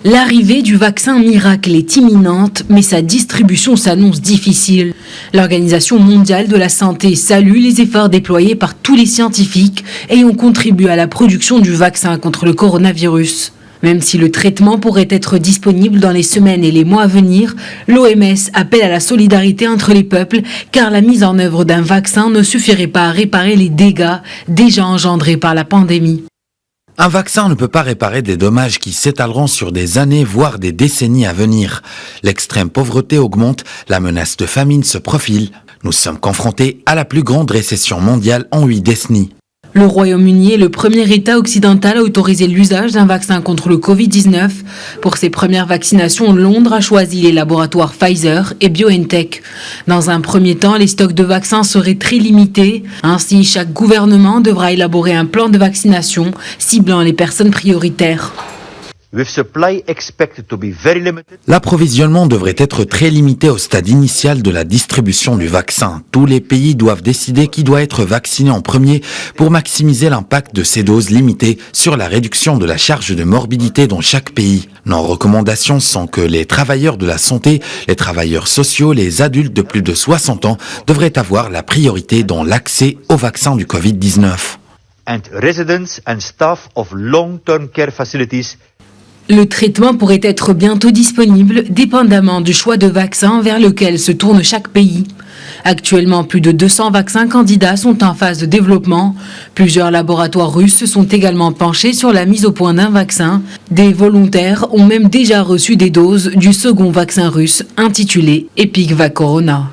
L'arrivée du vaccin miracle est imminente, mais sa distribution s'annonce difficile. L'Organisation mondiale de la santé salue les efforts déployés par tous les scientifiques ayant contribué à la production du vaccin contre le coronavirus. Même si le traitement pourrait être disponible dans les semaines et les mois à venir, l'OMS appelle à la solidarité entre les peuples car la mise en œuvre d'un vaccin ne suffirait pas à réparer les dégâts déjà engendrés par la pandémie. Un vaccin ne peut pas réparer des dommages qui s'étaleront sur des années, voire des décennies à venir. L'extrême pauvreté augmente, la menace de famine se profile. Nous sommes confrontés à la plus grande récession mondiale en 8 décennies. Le Royaume-Uni est le premier État occidental à autoriser l'usage d'un vaccin contre le Covid-19. Pour ses premières vaccinations, Londres a choisi les laboratoires Pfizer et BioNTech. Dans un premier temps, les stocks de vaccins seraient très limités. Ainsi, chaque gouvernement devra élaborer un plan de vaccination ciblant les personnes prioritaires. L'approvisionnement devrait être très limité au stade initial de la distribution du vaccin. Tous les pays doivent décider qui doit être vacciné en premier pour maximiser l'impact de ces doses limitées sur la réduction de la charge de morbidité dans chaque pays. Nos recommandations sont que les travailleurs de la santé, les travailleurs sociaux, les adultes de plus de 60 ans devraient avoir la priorité dans l'accès au vaccin du Covid-19. And residents and staff of long-term care facilities. Le traitement pourrait être bientôt disponible, dépendamment du choix de vaccin vers lequel se tourne chaque pays. Actuellement, plus de 200 vaccins candidats sont en phase de développement. Plusieurs laboratoires russes se sont également penchés sur la mise au point d'un vaccin. Des volontaires ont même déjà reçu des doses du second vaccin russe intitulé Epicvac Corona.